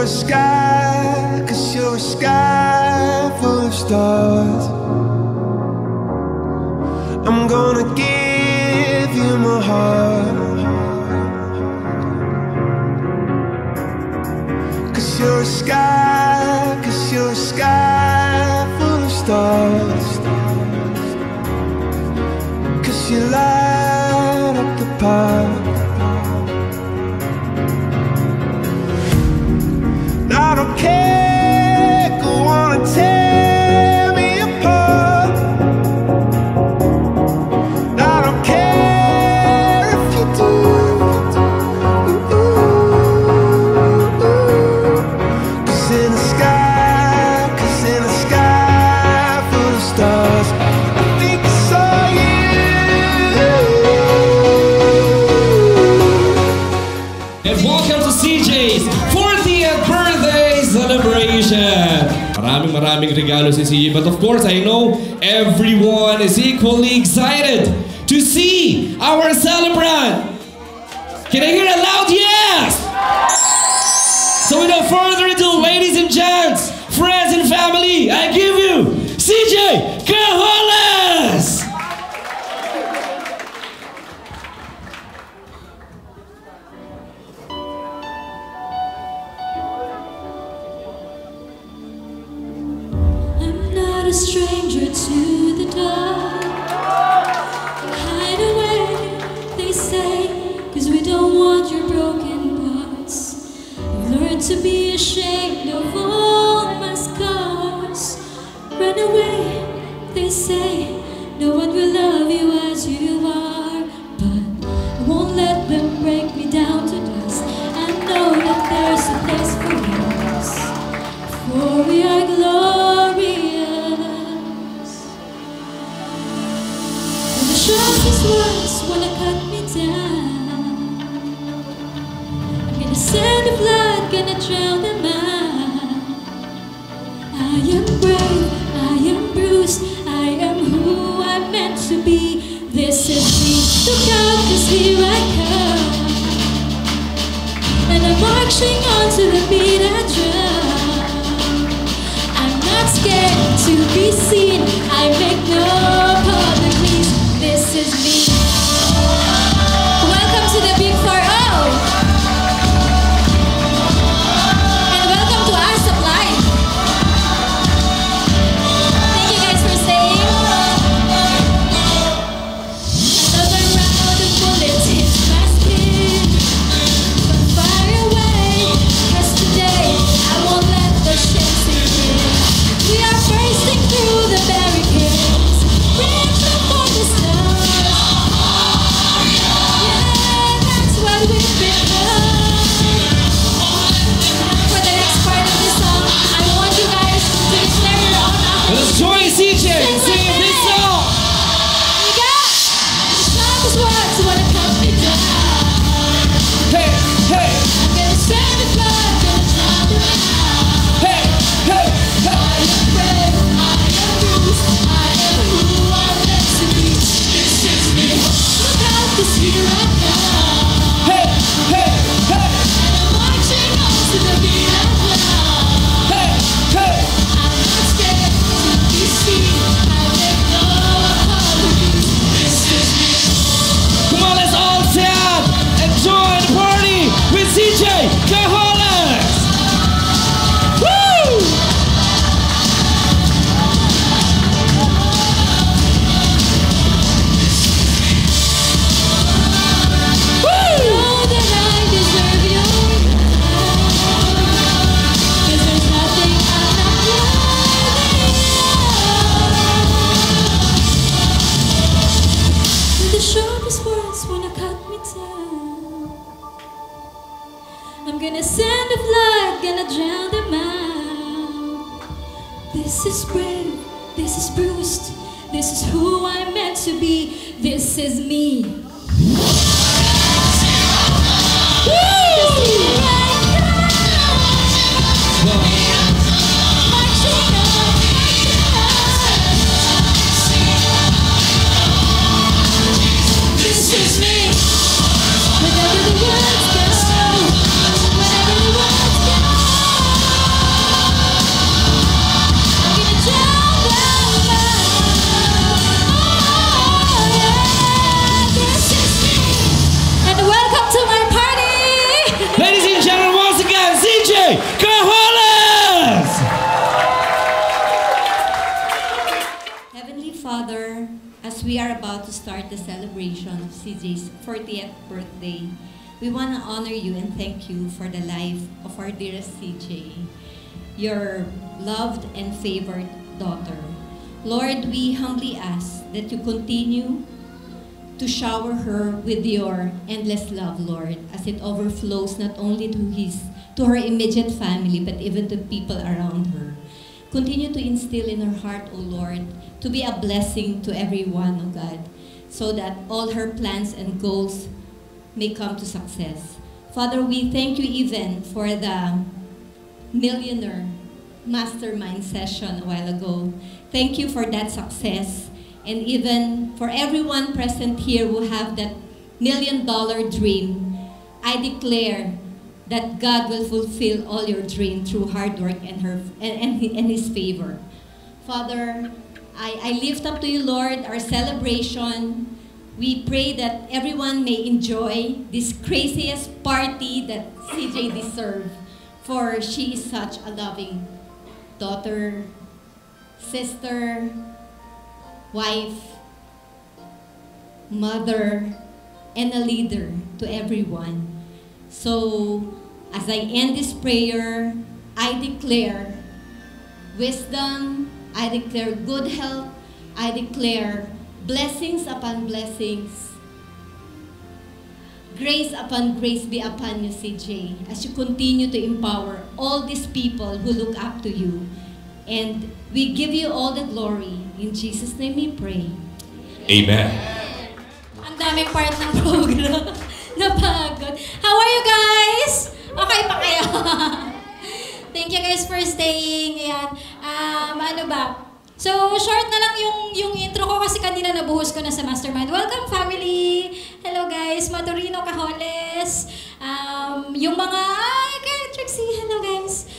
you're a sky, 'cause you're a sky full of stars. I'm gonna give you my heart, 'cause you're a sky, 'cause you're a sky full of stars. 'Cause you light up the path. I don't care, go on and tear me apart. I don't care if you do. 'Cause in the sky, 'cause in the sky full of stars, I think I saw you. And welcome to CJ's 40th birthday celebration. Maraming regalo si CJ, but of course I know everyone is equally excited to see our celebrant. Can I hear a loud yes? So without further ado, ladies and gents, friends and family, I give you CJ Cajoles! A stranger to the dark. Hide away, they say, 'cause we don't want your broken parts. I've learned to be ashamed of all my scars. Run away, they say, no one will love you as you are. But I won't let them break me down to dust. I know that there's a place for us, for we are glorious. Sharpest words wanna cut me down. I'm gonna send a flood, gonna drown them out. I am brave, I am bruised, I am who I'm meant to be. This is me, look out, 'cause here I come. And I'm marching on to the beat I drum. I'm not scared to be seen, I make no apologies. This is me. Welcome to the Big 4-0. And welcome to our supply. Thank you guys for staying. Another round of bullets hits my skin. From far away, 'cause today I won't let the shit sink in. We are bursting through the barricades, reaching for the stars. Yeah, that's what we've become. For the next part of this song, I want you guys to declare your own opinion. Let's join CJ singing this song. You got the sharpest words wanna cut me down. Hey, hey, I'm gonna send the blood, gonna drown them out. hey, hey, hey. I am brave, I am bruised, I am who I'm meant to be. This is me. Look out, 'cause here I come. Hey, hey, hey, And I'm marching on to the beat I drum. hey, hey. I'm not scared to be seen, I make no apologies. This is me. Come on, let's all stand and join the party with CJ Cajoles! Woo! Know that I deserve your love, 'cause there's nothing I'm not worthy of. The sharpest words wanna cut me down. I'm gonna send a flood, gonna drown them out. This is brave, this is bruised, this is who I'm meant to be. This is me. Wherever the words go, wherever the words go. about to start the celebration of CJ's 40th birthday, we want to honor you and thank you for the life of our dearest CJ, your loved and favored daughter. Lord, we humbly ask that you continue to shower her with your endless love, Lord, as it overflows not only to her immediate family, but even to people around her. Continue to instill in her heart, O Lord, to be a blessing to everyone, O God, so that all her plans and goals may come to success. Father, we thank you even for the millionaire mastermind session a while ago. Thank you for that success. And even for everyone present here who have that $1 million dream, I declare that God will fulfill all your dream through hard work and His favor. Father, I lift up to you, Lord, our celebration. We pray that everyone may enjoy this craziest party that CJ deserves, for she is such a loving daughter, sister, wife, mother, and a leader to everyone. So, as I end this prayer, I declare wisdom, I declare good health, I declare blessings upon blessings, grace upon grace be upon you, CJ, as you continue to empower all these people who look up to you. And we give you all the glory. In Jesus' name we pray. Amen. Ang daming part ng program. Napagod. How are you guys? Okay pa kayo? Thank you guys for staying. Ayan. Ano ba? So, short na lang yung intro ko kasi kanina nabuhos ko na sa Mastermind. Welcome, family! Hello, guys. Maturino Cajoles. Yung mga... Trixie, hello, guys.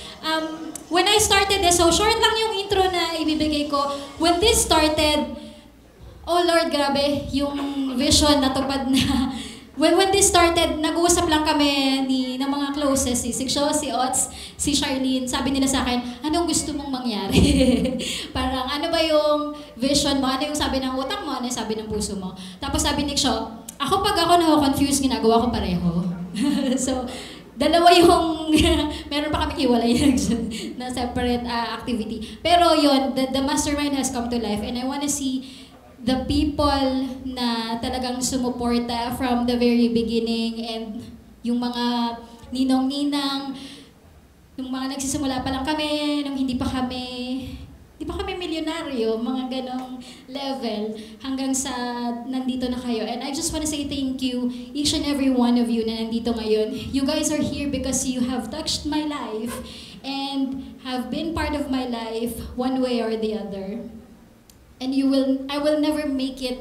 When I started this, so short lang yung intro na ibibigay ko. When this started, oh Lord, grabe, yung vision natupad na. When this started, nag-uusap lang kami ng mga closest, si Sixo, si Ots, si Charlene. Sabi nila sa akin, anong gusto mong mangyari? Parang, ano ba yung vision mo? Ano yung sabi ng utak mo? Ano yung sabi ng puso mo? Tapos sabi ni Sixo, pag ako na-confused, ginagawa ko pareho. So, dalawa yung, meron pa kami hiwalay na separate activity. Pero yun, the mastermind has come to life and I want to see the people na talagang sumuporta from the very beginning and yung mga ninong-ninang, yung mga nagsisimula pa lang kami, nung hindi pa kami milyonaryo, mga ganong level, hanggang sa nandito na kayo. And I just want to say thank you, each and every one of you na nandito ngayon. You guys are here because you have touched my life and have been part of my life one way or the other. And I will never make it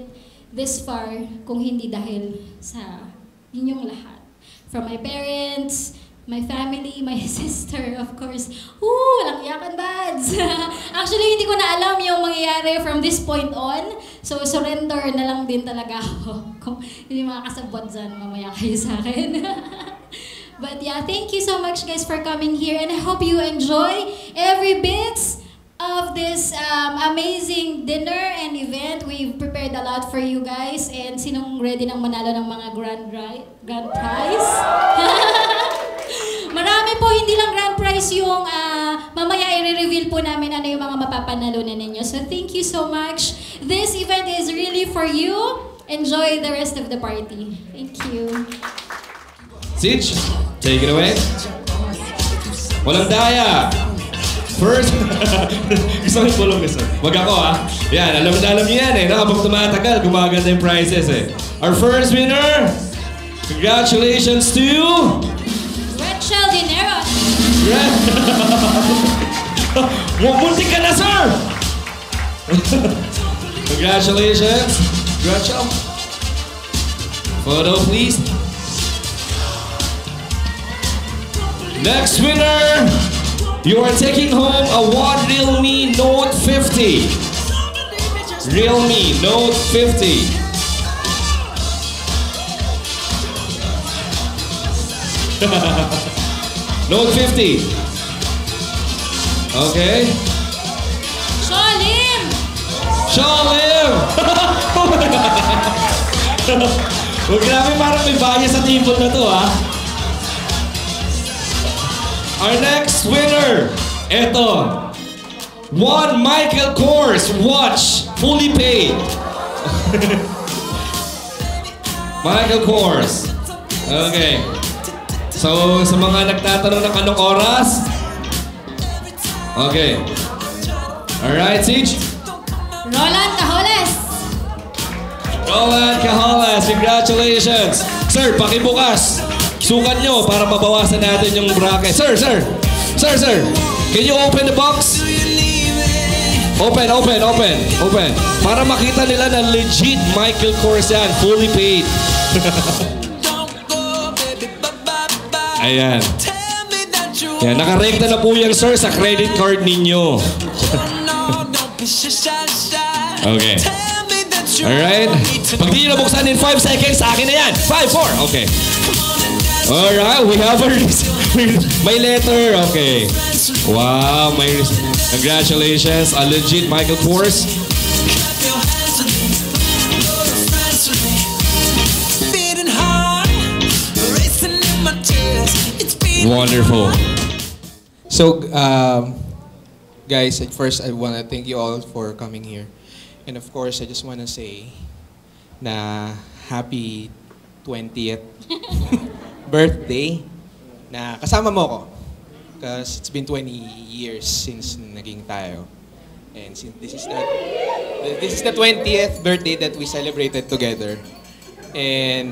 this far kung hindi dahil sa inyong lahat. From my parents, my family, my sister, of course. Walang iyakan, buds! Actually, hindi ko na alam yung mangyayari from this point on. So, surrender na lang din talaga ako. Kung hindi makakasabot dyan, mamaya kayo sa akin. But yeah, thank you so much guys for coming here. And I hope you enjoy every bit of this amazing dinner and event. We've prepared a lot for you guys. And sinong ready nang manalo ng mga grand prize? Marami po, hindi lang grand prize yung mamaya i-reveal po namin ano yung mga mapapanalunan ninyo. So thank you so much. This event is really for you. Enjoy the rest of the party. Thank you. Sitch, take it away. Walang daya. First, gusto ko yung pulong gusto. Wag ako Yan, alam niyo yan Nakapag tumatagal, gumaganda yung prizes Our first winner, congratulations to... Rachel Dinero. Muntik ka na, sir! Congratulations, Rachel. Photo, please. Next winner, you are taking home a Realme Note 50. Realme Note 50. Note 50. Okay. Shalim! Shalim! Oh, grabe, parang may bias sa tipon na to, ha? Our next winner, eto. One Michael Kors watch, fully paid. Michael Kors. Okay. So, sa mga nagtatanong ng anong oras? Okay. Alright, Siege? Roland Cajoles! Roland Cajoles, congratulations! Sir, pakibukas. Sukat nyo para mabawasan natin yung bracket. Sir! Can you open the box? Open. Para makita nila na legit Michael Kors yan. Fully paid. Ayan. Yan, nakarekta na po yan, sir, sa credit card ninyo. Okay. Alright. Pag di nyo nabuksan in 5 seconds, sa akin na yan. 5, 4. Okay. Alright, we have my letter. Okay. Wow, congratulations. A legit Michael Kors. Wonderful. So, guys, at first I want to thank you all for coming here. And of course, I just want to say na happy 20th birthday na kasama mo ko. Because it's been 20 years since naging tayo. And since this is the 20th birthday that we celebrated together. And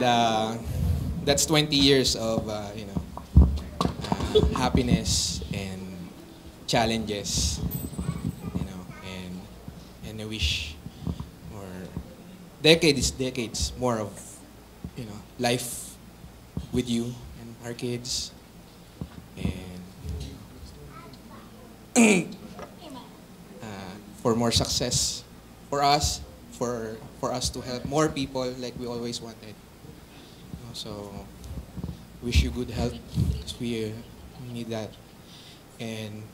that's 20 years of, happiness and challenges, and I wish more decades more of life with you and our kids, and for more success for us, for us to help more people like we always wanted. So wish you good health, because we need that. And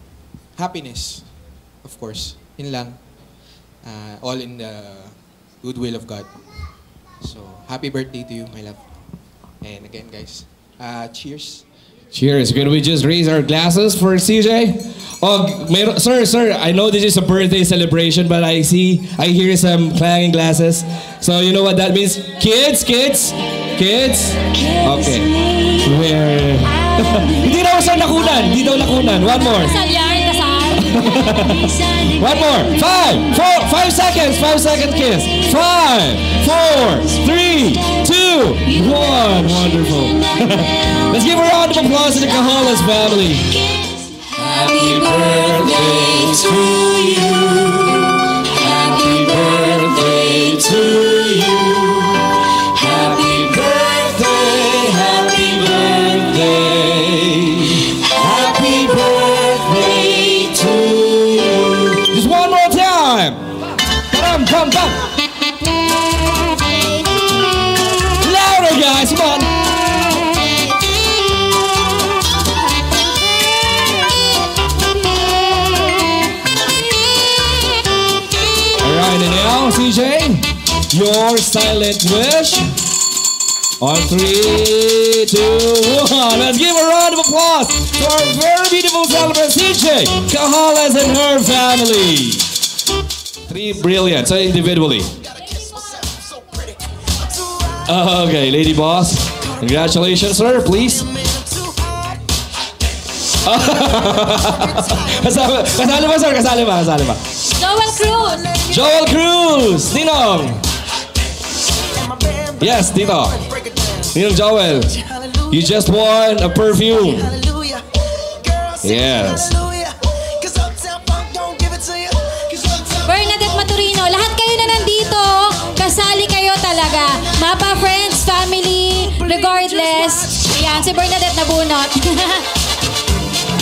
happiness, of course. Yun lang. All in the goodwill of God. So, happy birthday to you, my love. And again, guys, cheers. Cheers. Can we just raise our glasses for CJ? Oh, sir, I know this is a birthday celebration, but I hear some clanging glasses. So, you know what that means? Kids? Okay. Hindi daw sir nakunan. One more. Kasal yan, kasal. One more. 5 seconds. 5 second kiss. 5, 4, 3, 2, 1. Wonderful. Let's give a round of applause to the Cajoles family. Happy birthday to you. Happy birthday to you. Happy birthday. Happy birthday to you. Just one more time. Bum. Louder, guys. Come on. Alright, and now, CJ, your silent wish. On 3, 2, 1. Let's give a round of applause to our very beautiful celebrant, CJ Cajoles and her family. 3 brilliant, so individually. Okay, Lady Boss. Congratulations, sir, please. Kasali ba, sir? Kasali ba? Joel Cruz. Ninong. Yes, Tito. Ninong Joel. You just won a perfume. Yes. Bernadette Maturino, lahat kayo na nandito, kasali kayo talaga. Mapa, friends, family, regardless. Ayan, si Bernadette nabunot.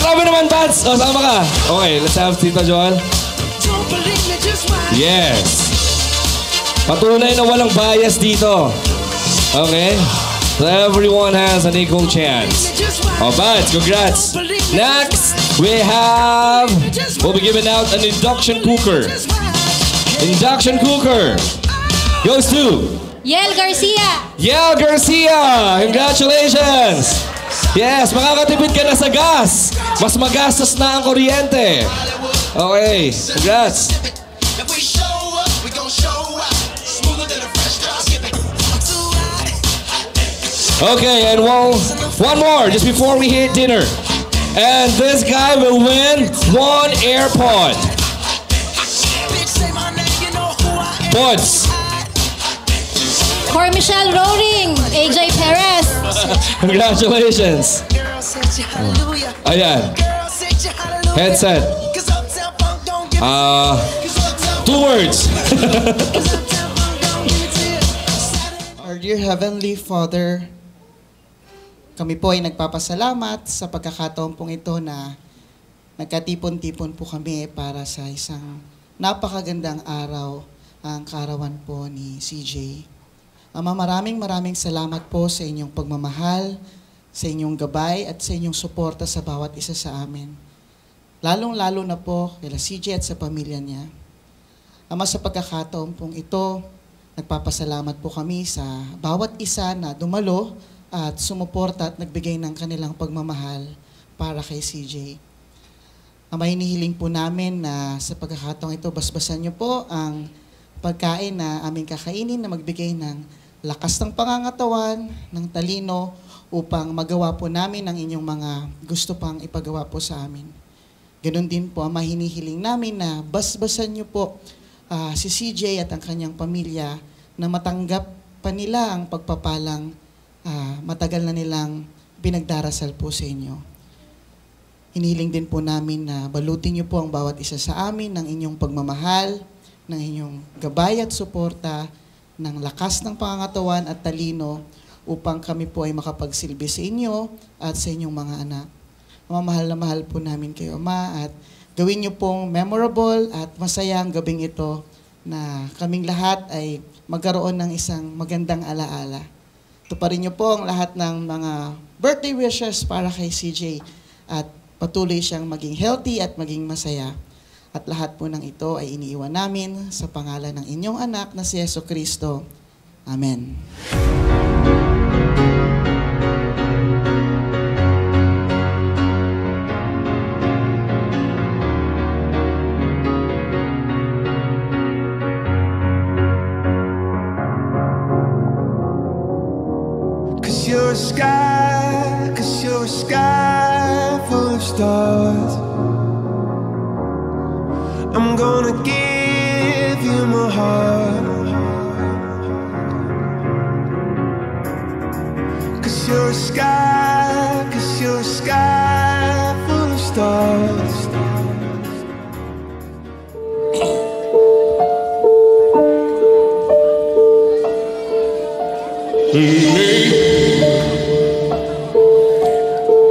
Grabe naman, Pats. O, sama ka. Okay, let's have Tito Joel. Yes. Patunay na walang bias dito. Okay? So everyone has an equal chance. Oh, Pats, congrats. Next, we'll be giving out an induction cooker. Induction cooker. goes to Yel Garcia. Yel Garcia. Congratulations! Yes, makakatipid ka na sa gas. Mas magastos na ang kuryente. Okay, congrats. If we show up, we gon' show out. Smoother than a fresh drop. Skip it. Okay, and one more just before we hit dinner. And this guy will win one AirPod. Bitch, say my name, you know who I am. Pods. For Michelle Roaring, AJ Perez. Congratulations. Girl, said you hallelujah. Ayan, Girl, said you hallelujah. headset. 'Cause Uptown Funk don't give a 2 words. Our dear Heavenly Father, kami po ay nagpapasalamat sa pagkakataon pong ito na nagkatipon-tipon po kami para sa isang napakagandang araw, ang kaarawan po ni CJ. Ama, maraming salamat po sa inyong pagmamahal, sa inyong gabay at sa inyong suporta sa bawat isa sa amin. Lalong-lalo na po kay CJ at sa pamilya niya. Ama, sa pagkakataon pong ito, nagpapasalamat po kami sa bawat isa na dumalo at sumuporta at nagbigay ng kanilang pagmamahal para kay CJ. Ama, hinihiling po namin na sa pagkakataong ito, basbasan niyo po ang pagkain na aming kakainin na magbigay ng lakas ng pangangatawan, ng talino, upang magawa po namin ang inyong mga gusto pang ipagawa po sa amin. Ganon din po, Ama, hinihiling namin na basbasan niyo po si CJ at ang kanyang pamilya na matanggap pa nila ang pagpapalang matagal na nilang pinagdarasal po sa inyo. Hinihiling din po namin na balutin niyo po ang bawat isa sa amin ng inyong pagmamahal, ng inyong gabay at suporta, ng lakas ng pangangatawan at talino upang kami po ay makapagsilbi sa inyo at sa inyong mga anak. Ama, mahal na mahal po namin kayo, Ama, at gawin niyo pong memorable at masaya ang gabing ito na kaming lahat ay magkaroon ng isang magandang alaala. Tuparin niyo po ang lahat ng mga birthday wishes para kay CJ at patuloy siyang maging healthy at maging masaya. At lahat po ng ito ay iniiwan namin sa pangalan ng inyong anak na si Jesucristo. Amen. Cause you're a sky full of stars. I'm gonna give you my heart. Cause you're a sky full of stars.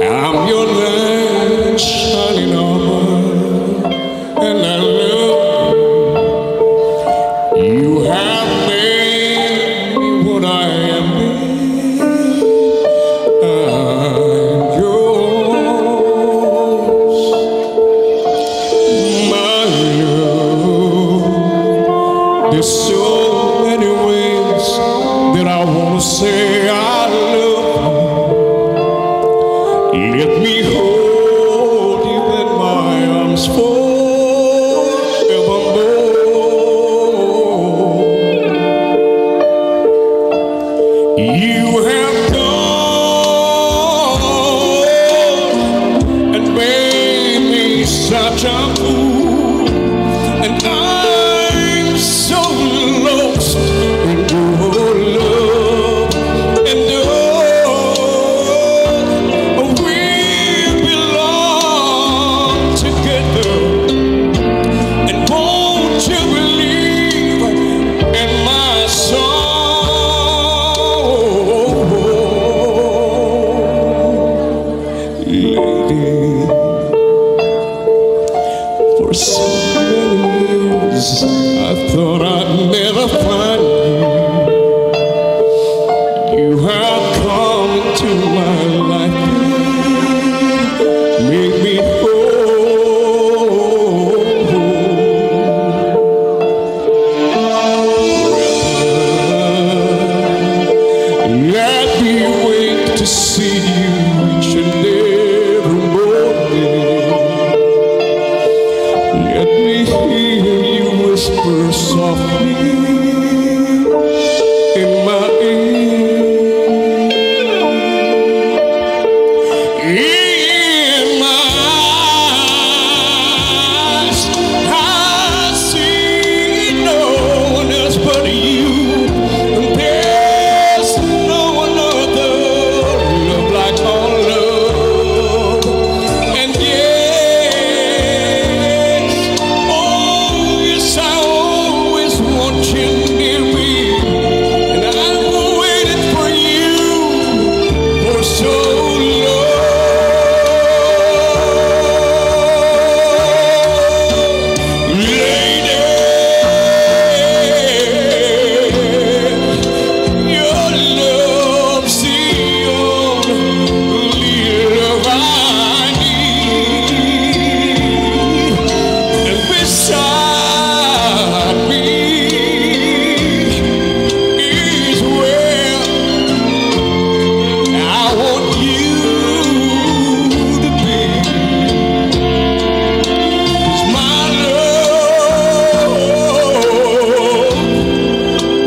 I'm your light shining armor, and I love you. Have made me what I am. I'm yours, my love. There's so many ways that I wanna say I love you. Let me hold you in my arms forevermore. You have gone and made me such a fool, and I'm so lost in your love. And we belong together. And won't you believe in my song, lady? For so many years I thought I'd never find you. You have come into my life, made me whole. hear you whisper softly in my ear. In my eyes, I see no one else but you. And there's no other love like our love. And yes, oh yes, I always want you near me. And I've waited for you for so long. Lady, your love's the only love I need. And beside me is where I want you to be. 'Cause my love,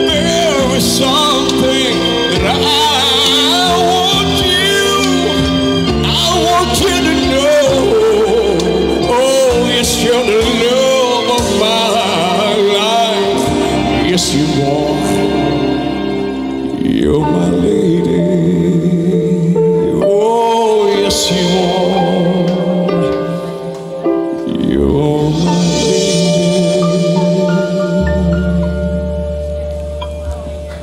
there is something that I want you to know. Oh, yes, you're the love of my life. Yes, you are. You're my lady. Oh, yes, you are. You're my lady.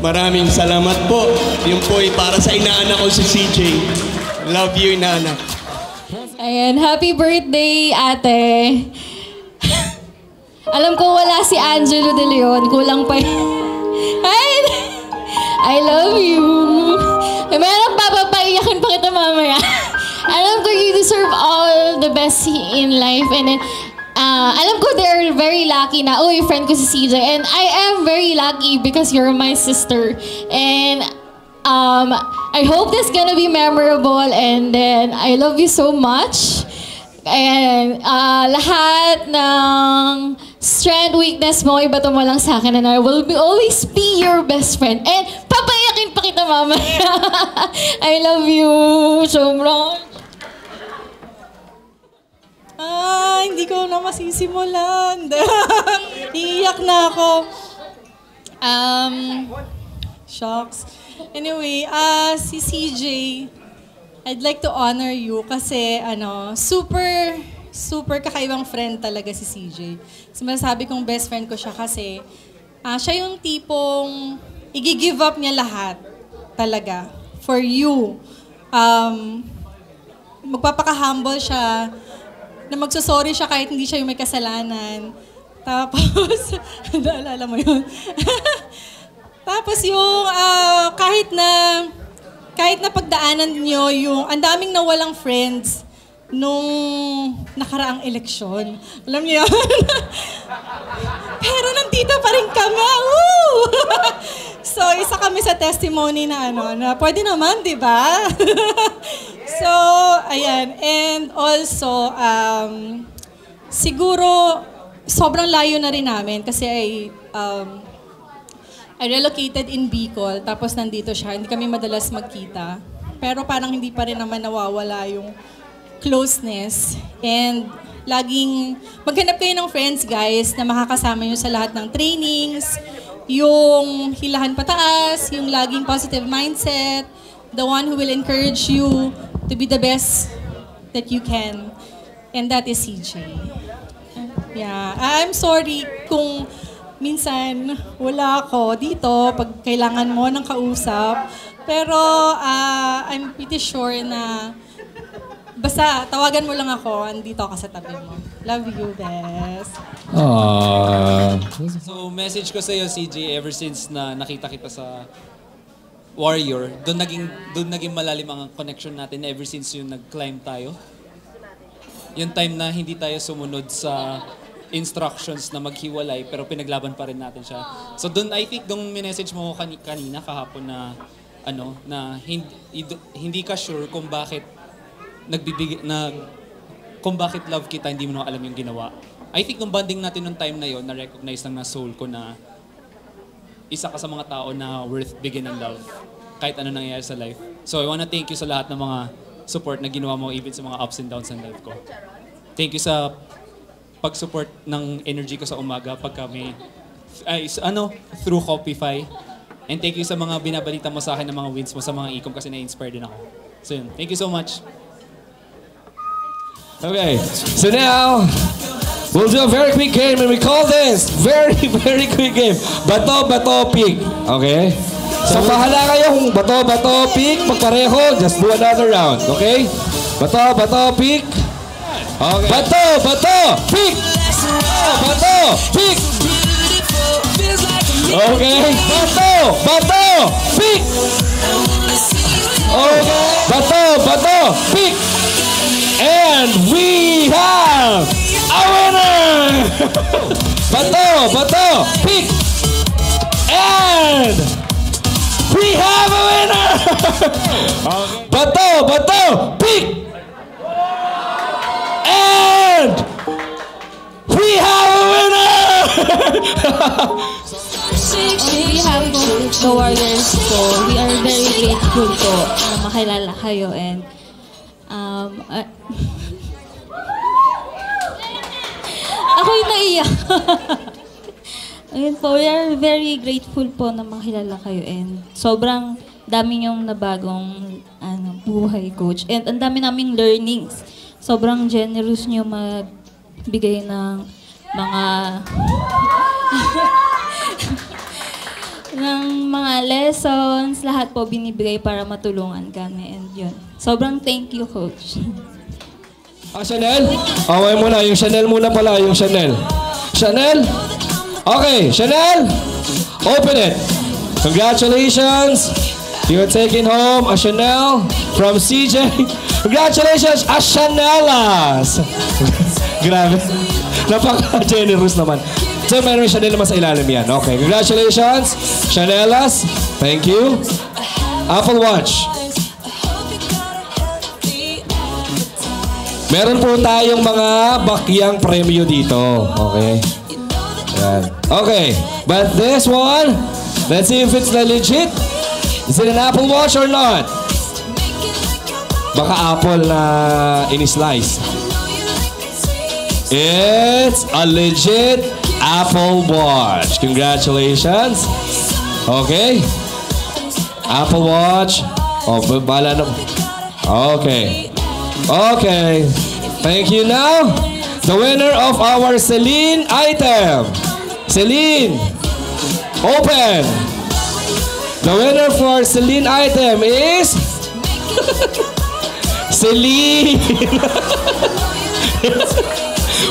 Maraming salamat po. Yun po ay para sa inaanak ko si CJ. Love you, inaanak. Ayan, happy birthday, ate. Alam ko wala si Angelo De Leon, kulang pa Ay, I love you. Meron papapaiyakin pa kita mamaya. Alam ko you deserve all the best in life. And then, alam ko they're very lucky na, uy, friend ko si CJ. And I am very lucky because you're my sister. And I hope this gonna be memorable. And then, I love you so much. And lahat ng strength, weakness mo, ibato mo lang sa akin. And I will always be your best friend. And papayakin pa kita mamaya. I love you so much. Hindi ko na masisimulan. Iiyak na ako. Shocks. Anyway, si CJ, I'd like to honor you kasi super kakaibang friend talaga si CJ. Masasabi kong best friend ko siya kasi siya yung tipong i-give up niya lahat talaga for you. Magpapaka-humble siya, na magsasorry siya kahit hindi siya yung may kasalanan. Tapos, naalala mo yun? Tapos yung kahit na pagdaanan niyo yung ang daming nawalang friends nung nakaraang eleksyon. Alam niyo yun? Pero nandito pa rin kami. Woo! So, isa kami sa testimony na na pwede naman, di ba? So, ayan. And also, siguro, sobrang layo na rin namin kasi I relocated in Bicol, tapos nandito siya. Hindi kami madalas magkita. Pero parang hindi pa rin naman nawawala yung closeness. And laging maghanap kayo ng friends, guys, na makakasama nyo sa lahat ng trainings, yung hilahan pataas, yung laging positive mindset, the one who will encourage you to be the best that you can. And that is CJ. Yeah, I'm sorry kung minsan wala ako dito pag kailangan mo ng kausap. Pero I'm pretty sure na basta tawagan mo lang ako, andito ako sa tabi mo. Love you, best. So, message ko sa'yo, CJ, ever since na nakita kita sa Warrior, doon naging malalim ang connection natin ever since yung nag-climb tayo. Yung time na hindi tayo sumunod sa instructions na maghiwalay, pero pinaglaban pa rin natin siya. So doon, I think, doon minessage mo kanina, kahapon na, na hindi ka sure kung bakit kung bakit love kita, hindi mo na alam yung ginawa. I think nung bonding natin nung time na yon, na-recognize lang na soul ko na isa ka sa mga tao na worth bigyan ng love kahit ano nangyayari sa life. So I wanna thank you sa lahat ng mga support na ginawa mo even sa mga ups and downs ng life ko. Thank you sa pag-support ng energy ko sa umaga pag kami through Copify. And thank you sa mga binabalita mo sa akin ng mga wins mo sa mga ikom kasi na-inspire din ako. So yun, thank you so much. Okay, so now, we'll do a very quick game and we call this very quick game. Bato, bato, pig. Okay? So pahala kayo kung bato, bato, pig, magpareho, just do another round. Okay? Bato, bato, pig. Okay. Bato, bato, pig. Bato, pig. Okay? Bato, bato, pig. Okay? Bato, bato, pig. And we have a winner! Bato, bato, pig! And we have a winner! Bato, bato, pig! And we have a winner! On behalf of the Warriors po, we are very grateful po na makilala kayo and ako'y naiyak. Ayun po, we are very grateful po na makilala kayo and sobrang dami niyong nabagong buhay, Coach. And ang dami naming learnings. Sobrang generous niyo magbigay ng mga ng mga lessons, lahat po binibigay para matulungan kami and yun. Sobrang thank you, Coach. Chanel? Okay muna, yung Chanel muna pala, yung Chanel. Chanel? Okay, Chanel? Open it. Congratulations. You're taking home a Chanel from CJ. Congratulations, a Chanelas. Grabe. Napaka-generous naman. So, meron Chanel naman sa ilalim yan. Okay, congratulations, Chanelas. Thank you. Apple Watch. Meron po tayong mga bakyang premyo dito. Okay. Yan. Okay. But this one, let's see if it's legit. Is it an Apple Watch or not? Baka Apple na in-slice. It's a legit Apple Watch. Congratulations. Okay. Apple Watch. Oh, bala na. Okay. Okay. Thank you now. The winner of our Celine item. Celine. Open. The winner for Celine item is Celine.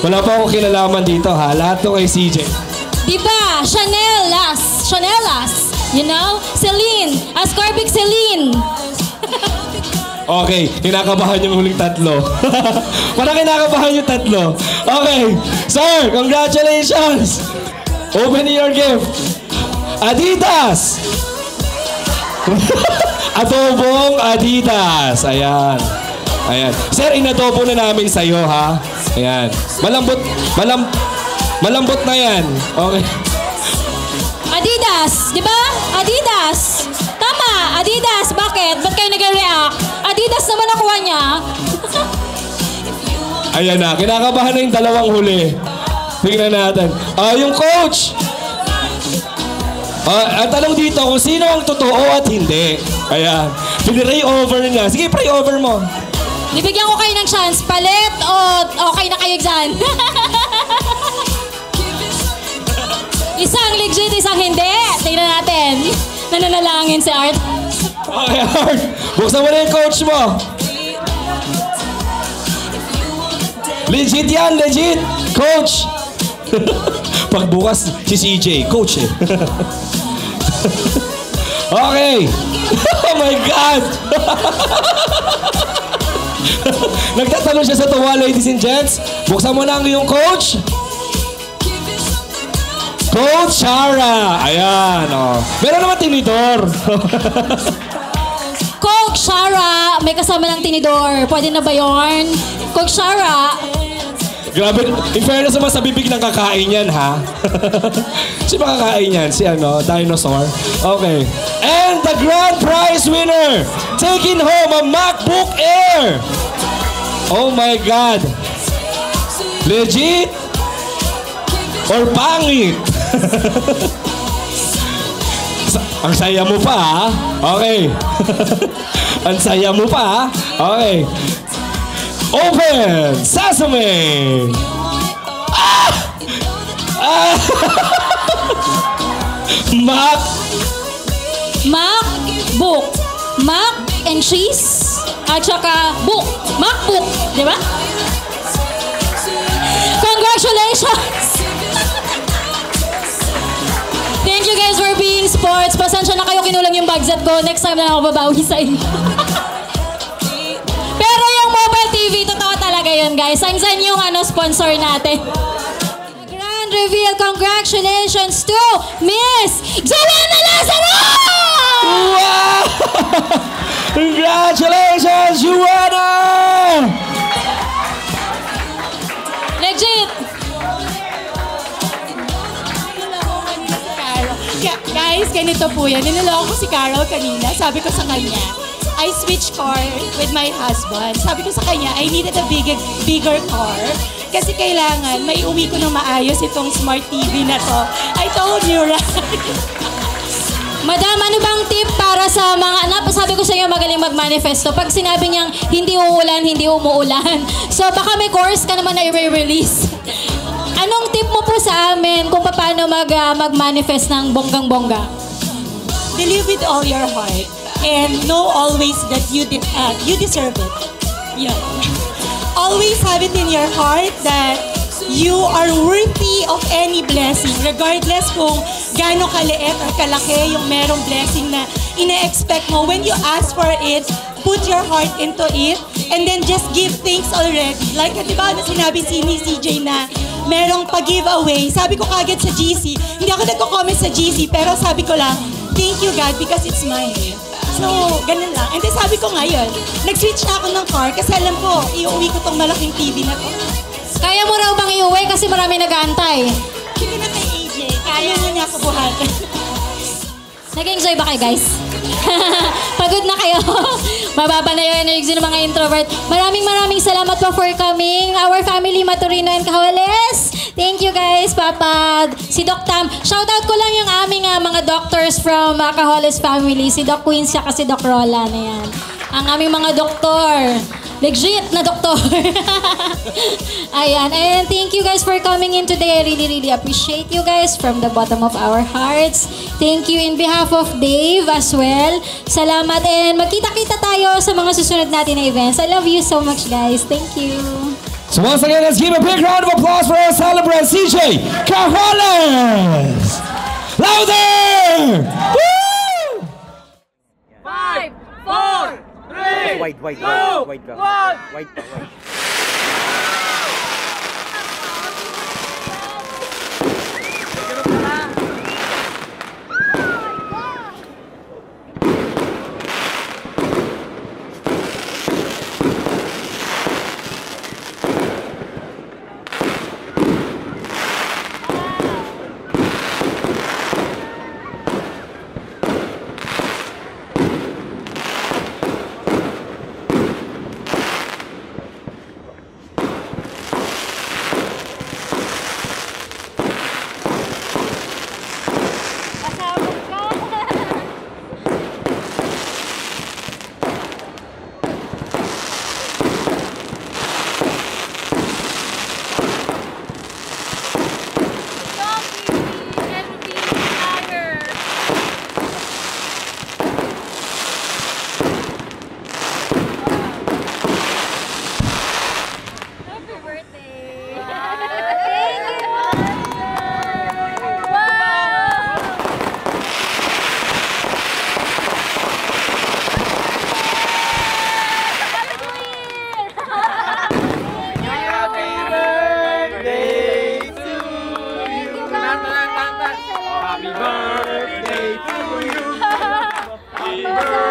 Wala pa akong kinalaman dito ha. Lahat to kay CJ. Diba? Chanelas. Chanelas. You know? Celine. Ascorbic Celine. Okay, kinakabahan yung huling tatlo. Parang kinakabahan yung tatlo. Okay, sir, congratulations! Open your gift. Adidas! Adobong Adidas. Ayan. Ayan. Sir, inadobo na namin sa'yo, ha? Ayan. Malambot na yan. Okay. Adidas. Diba? Adidas. Tama, Adidas. Bakit? Ba't kayo nag-react? Adidas naman nakuha niya. Ayan na, kinakabahan na yung dalawang huli. Tingnan natin. Yung coach. Ang tanong dito kung sino ang totoo at hindi. Ayan. Pini-pray over niya. Sige, pray over mo. Nibigyan ko kayo ng chance. Palit o okay na kayo dyan? Isang legit, isang hindi. Tingnan natin. Nananalangin si Art. Okay, Art. Buksan mo na yung coach mo. Legit yan, legit. Coach. Pagbukas si CJ, coach eh. Okay. Oh my God. Nagtatanong siya sa tuwa, ladies and gents. Buksan mo na ang iyong coach. Coach Shara. Ayan, oh. Meron naman tinidor. Coach Shara, may kasama ng tinidor. Pwede na ba yun? Kutsara. Grabe, in fairness naman sa bibig ng kakain yan, ha? Si makakain yan? Si ano, dinosaur? Okay. And the grand prize winner, taking home a MacBook Air. Oh my God. Legit? Or pangit? Ang saya mo pa, ha? Okay. Ang saya mo pa, ha? Okay. Open Sesame! Ah! Ah! Mac! MacBook. Mac and cheese. At saka book. MacBook. Di ba? Congratulations! Thank you guys for being sports. Pasensya na kayo, kinulang yung budget ko. Next time na ako babawi sa inyo. Pero yung mobile TV, totoo talaga yun, guys. Saan yung sponsor natin? Grand reveal, congratulations to Miss Joanna Lazaro! Wow! Congratulations, Joanna! Legit! Guys, ganito po yan. Niloloko ko si Carol kanina. Sabi ko sa kanya, I switched car with my husband. Sabi ko sa kanya, I needed a bigger car. Kasi kailangan, may uwi ko ng maayos itong smart TV na to. I told you, right? Madam, ano bang tip para sa mga anak? Sabi ko sa iyo, magaling magmanifesto. Pag sinabi niyang hindi uulan, hindi umuulan. So baka may course ka naman na i-release. Anong tip mo po sa amin kung paano mag-manifest ng bonggang-bongga? Believe with all your heart. And know always that you deserve it. Yeah. Always have it in your heart that you are worthy of any blessing. Regardless kung gaano kaliit or kalaki yung merong blessing na ina-expect mo. When you ask for it, put your heart into it and then just give thanks already. Like, di ba, sinabi ni CJ na merong pag-giveaway. Sabi ko kagad sa GC, hindi ako nagko-comment sa GC, pero sabi ko lang, thank you God because it's mine. So, ganun lang. And then sabi ko ngayon, nag-switch na ako ng car kasi alam ko, iuwi ko tong malaking TV na to. Kaya mo raw bang iuwi kasi marami nag-aantay? Sige na kay AJ, kaya mo niya ako buhatan. Nag-enjoy ba kayo, guys? Pagod na kayo? Mababa na yung energy ng mga introvert. Maraming salamat po for coming. Our family, Maturino and Kahwales. Thank you guys, Papa. Si Doc Tam. Shoutout ko lang yung aming mga doctors from Kahwales family. Si Doc Queen siya kasi Doc Rola na yan. Ang aming mga doktor. Legit na doktor. Ayan. And thank you guys for coming in today. I really appreciate you guys from the bottom of our hearts. Thank you in behalf of Dave as well. Salamat and magkita-kita tayo sa mga susunod natin na events. I love you so much, guys. Thank you. So once again, let's give a big round of applause for our celebrant, CJ Kahwales! Louder! Woo! 5, 4, 3, Wide, 2, 1. Wide. Happy birthday to you. Happy birthday.